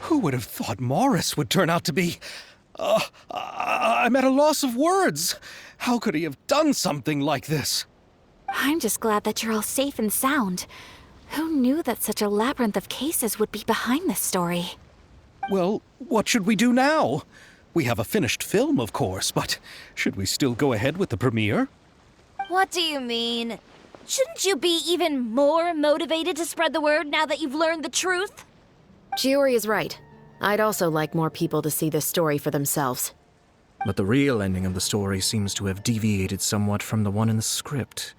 Who would have thought Morris would turn out to be... I'm at a loss of words. How could he have done something like this? I'm just glad that you're all safe and sound. Who knew that such a labyrinth of cases would be behind this story? Well, what should we do now? We have a finished film, of course, but should we still go ahead with the premiere? What do you mean? Shouldn't you be even more motivated to spread the word now that you've learned the truth? Chiori is right. I'd also like more people to see this story for themselves. But the real ending of the story seems to have deviated somewhat from the one in the script.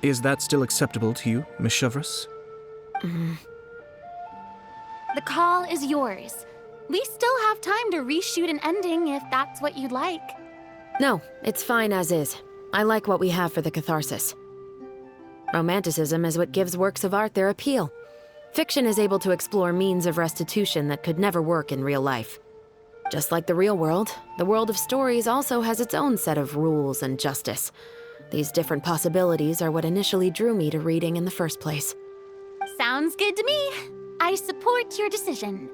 Is that still acceptable to you, Miss Chevreuse? The call is yours. We still have time to reshoot an ending if that's what you'd like. No, it's fine as is. I like what we have for the catharsis. Romanticism is what gives works of art their appeal. Fiction is able to explore means of restitution that could never work in real life. Just like the real world, the world of stories also has its own set of rules and justice. These different possibilities are what initially drew me to reading in the first place. Sounds good to me. I support your decision.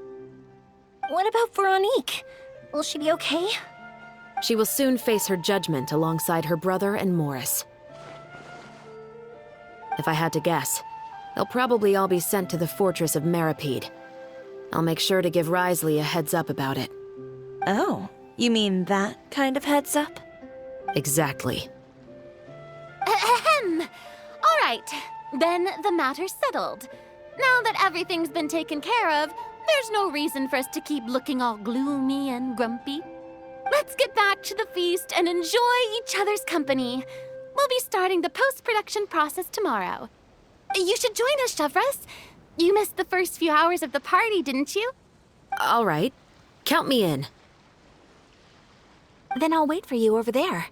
What about Veronique? Will she be okay? She will soon face her judgment alongside her brother and Morris. If I had to guess, they'll probably all be sent to the fortress of Meripede. I'll make sure to give Risley a heads up about it. Oh, you mean that kind of heads up? Exactly. Ahem. All right, then the matter's settled. Now that everything's been taken care of, there's no reason for us to keep looking all gloomy and grumpy. Let's get back to the feast and enjoy each other's company. We'll be starting the post-production process tomorrow. You should join us, Chevreuse. You missed the first few hours of the party, didn't you? All right. Count me in. Then I'll wait for you over there.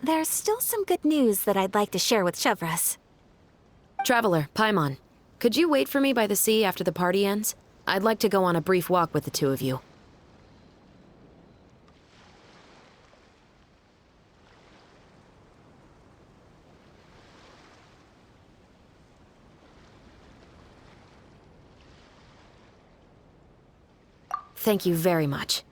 There's still some good news that I'd like to share with Chevreuse. Traveler, Paimon, could you wait for me by the sea after the party ends? I'd like to go on a brief walk with the two of you. Thank you very much.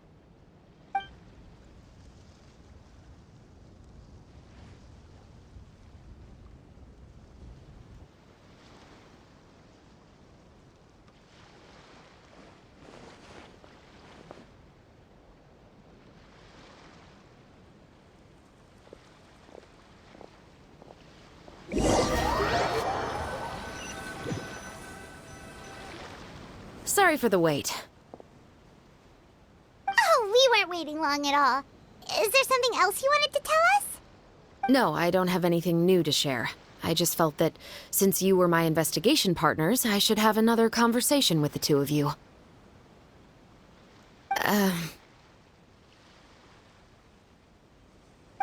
Sorry for the wait. Oh, we weren't waiting long at all. Is there something else you wanted to tell us? No, I don't have anything new to share. I just felt that since you were my investigation partners, I should have another conversation with the two of you.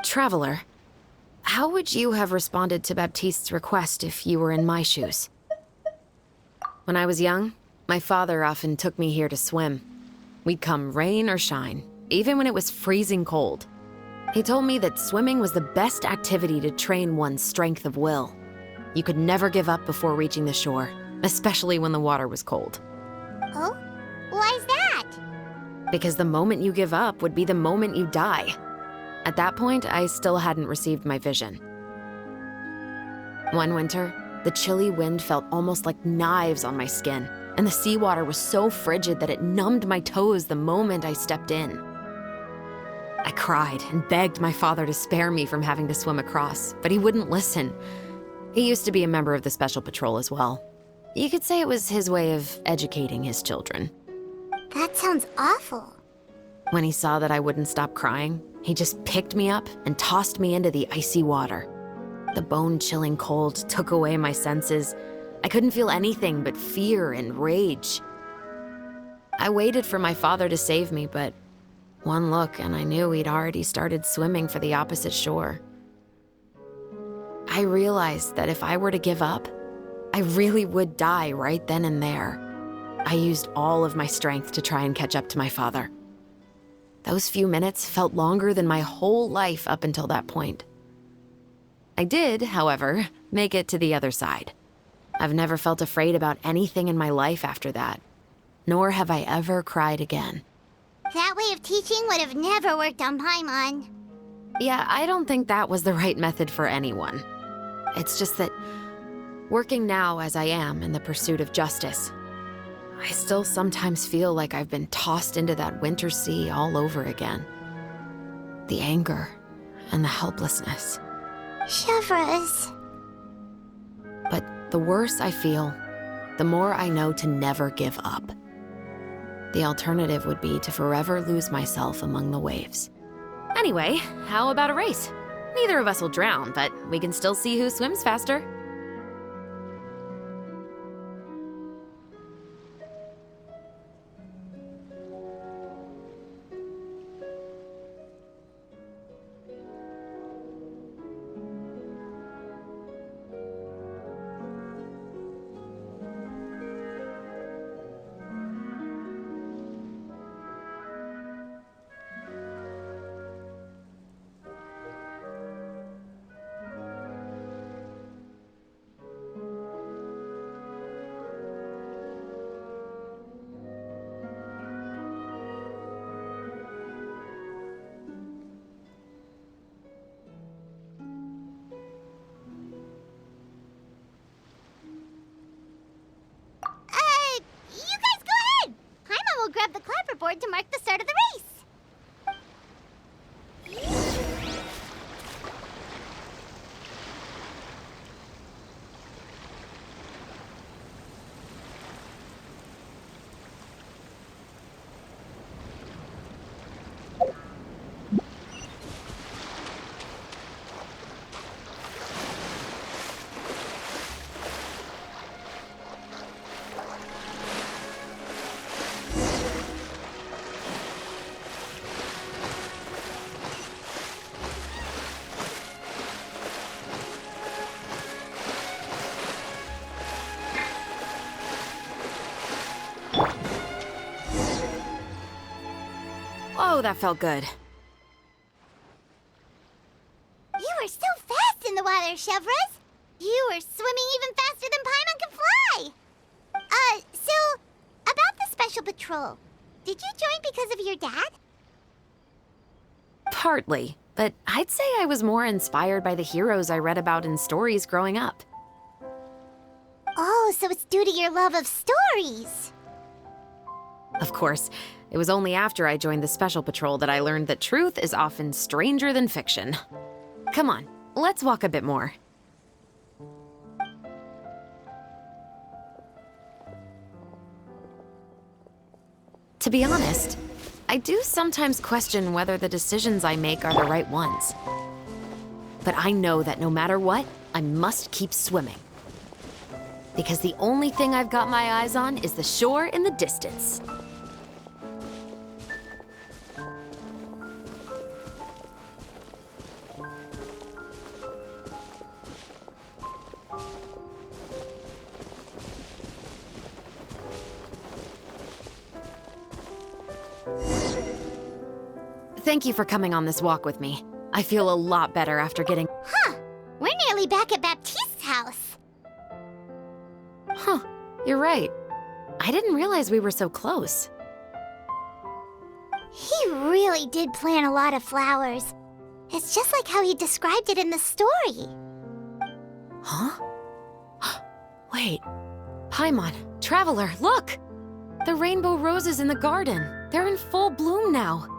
Traveler, how would you have responded to Baptiste's request if you were in my shoes? When I was young, my father often took me here to swim. We'd come rain or shine, even when it was freezing cold. He told me that swimming was the best activity to train one's strength of will. You could never give up before reaching the shore, especially when the water was cold. Oh? Why's that? Because the moment you give up would be the moment you die. At that point, I still hadn't received my vision. One winter, the chilly wind felt almost like knives on my skin, and the seawater was so frigid that it numbed my toes the moment I stepped in. I cried and begged my father to spare me from having to swim across, but he wouldn't listen. He used to be a member of the Special Patrol as well. You could say it was his way of educating his children. That sounds awful. When he saw that I wouldn't stop crying, he just picked me up and tossed me into the icy water. The bone-chilling cold took away my senses. I couldn't feel anything but fear and rage. I waited for my father to save me, but one look and I knew he'd already started swimming for the opposite shore. I realized that if I were to give up, I really would die right then and there. I used all of my strength to try and catch up to my father. Those few minutes felt longer than my whole life up until that point. I did, however, make it to the other side. I've never felt afraid about anything in my life after that. nor have I ever cried again. That way of teaching would have never worked on Paimon. Yeah, I don't think that was the right method for anyone. It's just that, working now as I am in the pursuit of justice, I still sometimes feel like I've been tossed into that winter sea all over again. The anger and the helplessness. Chevreuse. But the worse I feel, the more I know to never give up. The alternative would be to forever lose myself among the waves. Anyway, how about a race? Neither of us will drown, but we can still see who swims faster. You guys go ahead! Paimon will grab the clapperboard to mark the start of the race. Whoa, that felt good. You were so fast in the water, Chevreuse. You were swimming even faster than Paimon can fly. So, about the special patrol, did you join because of your dad? Partly, but I'd say I was more inspired by the heroes I read about in stories growing up. Oh, so it's due to your love of stories. Of course, it was only after I joined the Special Patrol that I learned that truth is often stranger than fiction. Come on, let's walk a bit more. To be honest, I do sometimes question whether the decisions I make are the right ones. But I know that no matter what, I must keep swimming. Because the only thing I've got my eyes on is the shore in the distance. Thank you for coming on this walk with me. I feel a lot better after getting... Huh. We're nearly back at Baptiste's house. Huh, you're right. I didn't realize we were so close. He really did plant a lot of flowers. It's just like how he described it in the story. Huh? Wait. Paimon, Traveler, look! The rainbow roses in the garden. They're in full bloom now.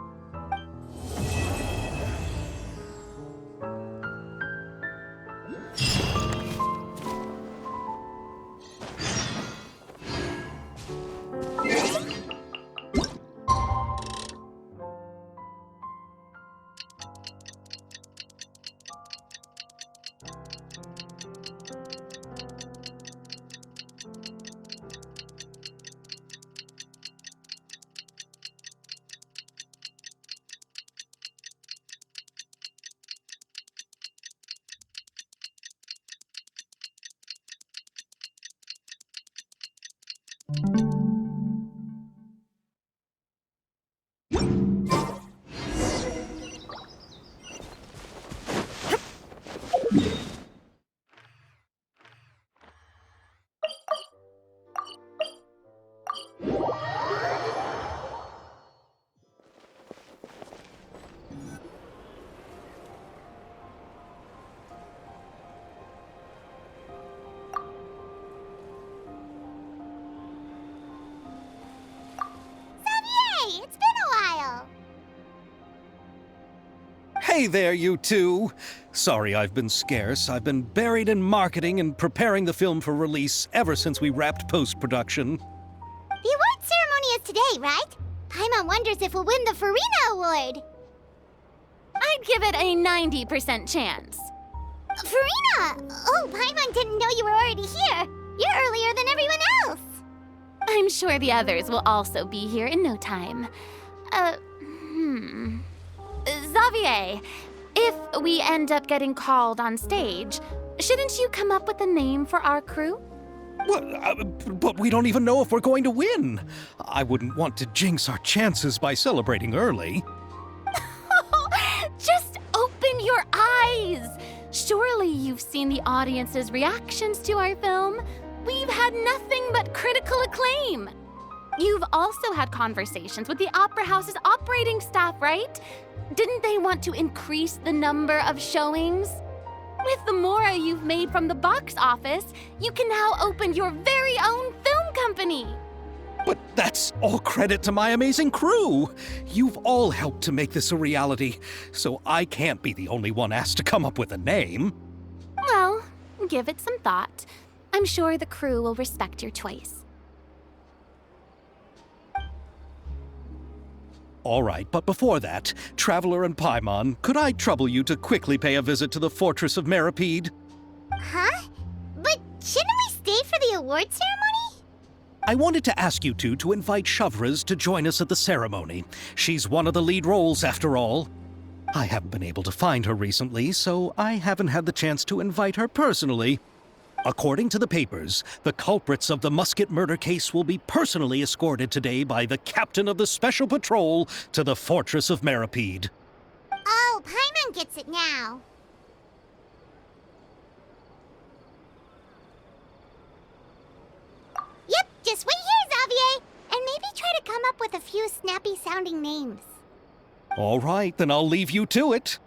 Hey there, you two! Sorry I've been scarce. I've been buried in marketing and preparing the film for release ever since we wrapped post-production. The award ceremony is today, right? Paimon wonders if we'll win the Farina Award. I'd give it a 90% chance. Farina! Oh, Paimon didn't know you were already here. You're earlier than everyone else. I'm sure the others will also be here in no time. Xavier, if we end up getting called on stage, shouldn't you come up with a name for our crew? But we don't even know if we're going to win. I wouldn't want to jinx our chances by celebrating early. Just open your eyes! Surely you've seen the audience's reactions to our film. We've had nothing but critical acclaim. You've also had conversations with the Opera House's operating staff, right? Didn't they want to increase the number of showings? With the mora you've made from the box office, you can now open your very own film company. But that's all credit to my amazing crew. You've all helped to make this a reality, so I can't be the only one asked to come up with a name. Well, give it some thought. I'm sure the crew will respect your choice. All right, but before that, Traveler and Paimon, could I trouble you to quickly pay a visit to the Fortress of Meripede? Huh? But shouldn't we stay for the award ceremony? I wanted to ask you two to invite Shavraz to join us at the ceremony. She's one of the lead roles, after all. I haven't been able to find her recently, so I haven't had the chance to invite her personally. According to the papers, the culprits of the musket murder case will be personally escorted today by the captain of the Special Patrol to the Fortress of Meripede. Oh, Paimon gets it now. Yep, just wait here, Xavier, and maybe try to come up with a few snappy-sounding names. All right, then I'll leave you to it.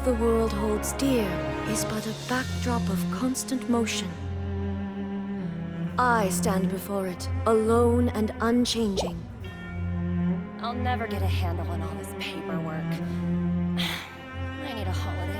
the world holds dear is but a backdrop of constant motion. I stand before it, alone and unchanging. I'll never get a handle on all this paperwork. I need a holiday.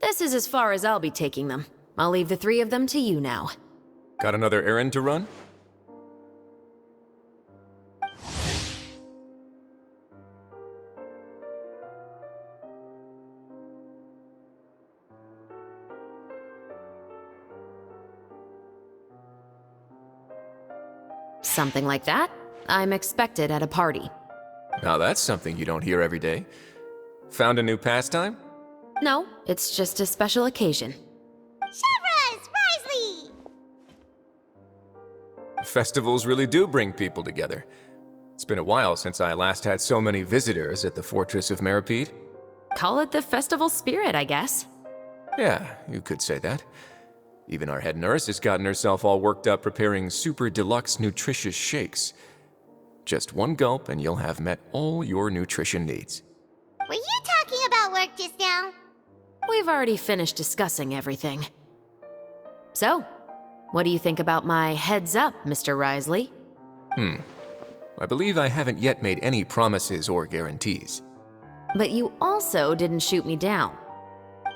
This is as far as I'll be taking them. I'll leave the three of them to you now. Got another errand to run? Something like that. I'm expected at a party. Now that's something you don't hear every day. Found a new pastime? No, it's just a special occasion. Shavras! Risley! Festivals really do bring people together. It's been a while since I last had so many visitors at the Fortress of Meripede. Call it the festival spirit, I guess. Yeah, you could say that. Even our head nurse has gotten herself all worked up preparing super deluxe nutritious shakes. Just one gulp and you'll have met all your nutrition needs. Were you talking about work just now? We've already finished discussing everything. So, what do you think about my heads up, Mr. Risley? I believe I haven't yet made any promises or guarantees. But you also didn't shoot me down.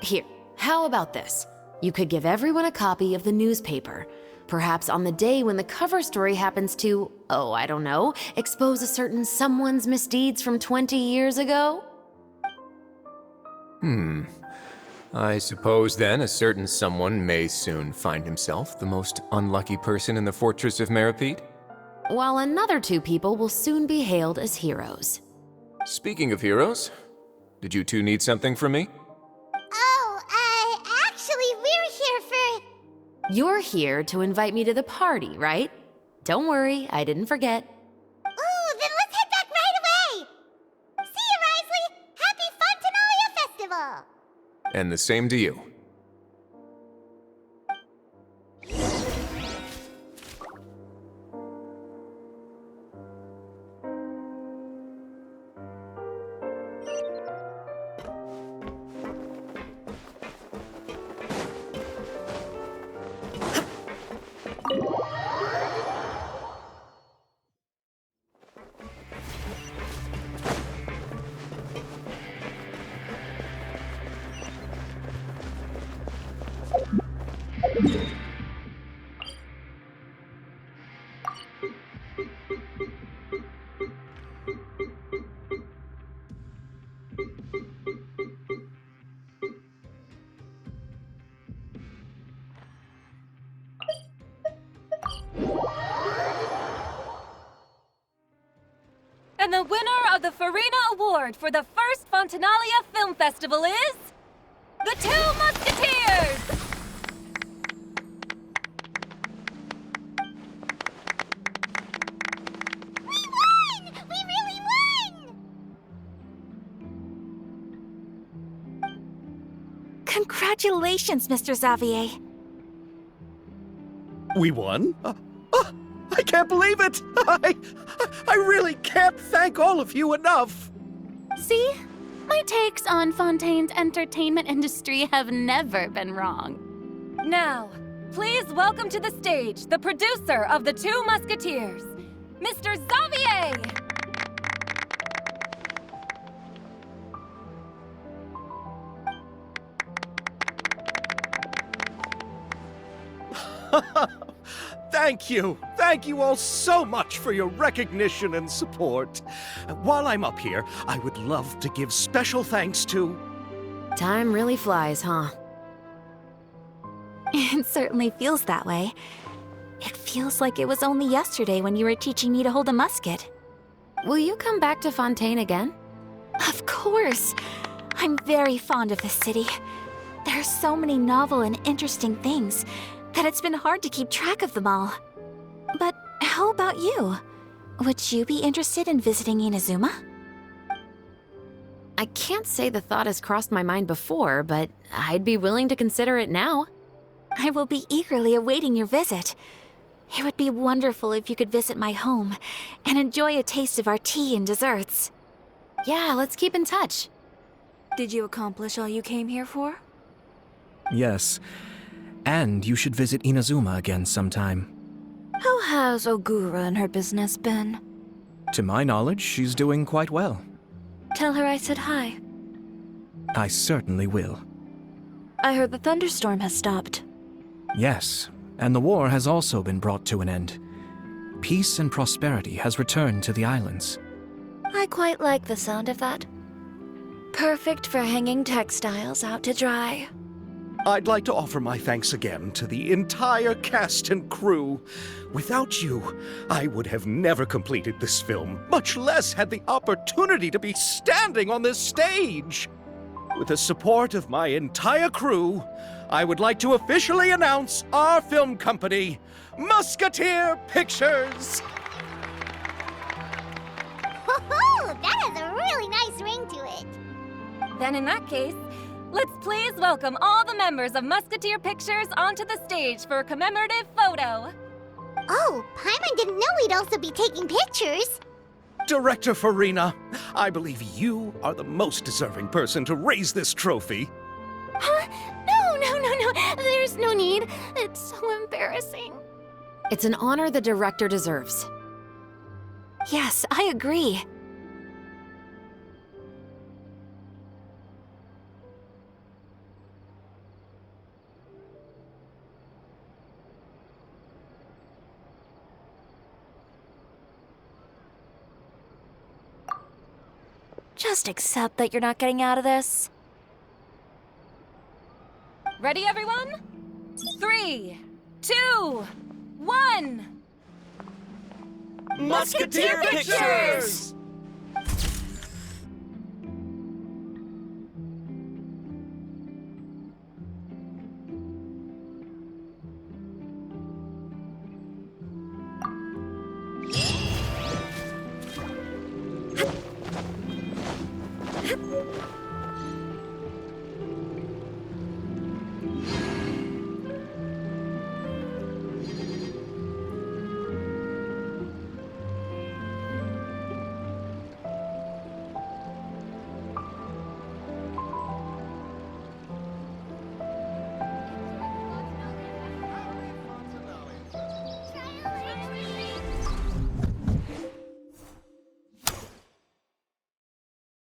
Here, how about this? You could give everyone a copy of the newspaper. Perhaps on the day when the cover story happens to, oh, I don't know, expose a certain someone's misdeeds from 20 years ago? I suppose then a certain someone may soon find himself the most unlucky person in the Fortress of Meripede. While another two people will soon be hailed as heroes. Speaking of heroes, did you two need something from me? Actually, we're here for... You're here to invite me to the party, right? Don't worry, I didn't forget. Ooh, then let's head back right away! See you, Risley! Happy Fontanalia Festival! And the same to you. And the winner of the Farina Award for the first Fontanalia Film Festival is... the Two Musketeers! We won! We really won! Congratulations, Mr. Xavier. We won? I can't believe it! I really can't thank all of you enough! See? My takes on Fontaine's entertainment industry have never been wrong. Now, please welcome to the stage the producer of the Two Musketeers, Mr. Xavier! Thank you! Thank you all so much for your recognition and support. While I'm up here, I would love to give special thanks to... Time really flies, huh? It certainly feels that way. It feels like it was only yesterday when you were teaching me to hold a musket. Will you come back to Fontaine again? Of course! I'm very fond of this city. There are so many novel and interesting things that it's been hard to keep track of them all. But how about you? Would you be interested in visiting Inazuma? I can't say the thought has crossed my mind before, but I'd be willing to consider it now. I will be eagerly awaiting your visit. It would be wonderful if you could visit my home and enjoy a taste of our tea and desserts. Yeah, let's keep in touch. Did you accomplish all you came here for? Yes. And you should visit Inazuma again sometime. How has Ogura and her business been? To my knowledge, she's doing quite well. Tell her I said hi. I certainly will. I heard the thunderstorm has stopped. Yes, and the war has also been brought to an end. Peace and prosperity has returned to the islands. I quite like the sound of that. Perfect for hanging textiles out to dry. I'd like to offer my thanks again to the entire cast and crew. Without you, I would have never completed this film, much less had the opportunity to be standing on this stage. With the support of my entire crew, I would like to officially announce our film company, Mosquetaire Pictures. Ho-ho! That has a really nice ring to it. Then in that case, let's please welcome all the members of Musketeer Pictures onto the stage for a commemorative photo. Oh, Paimon didn't know we'd also be taking pictures. Director Farina, I believe you are the most deserving person to raise this trophy. Huh? No. There's no need. It's so embarrassing. It's an honor the director deserves. Yes, I agree. Just accept that you're not getting out of this. Ready, everyone? 3, 2, 1. Musketeer Pictures!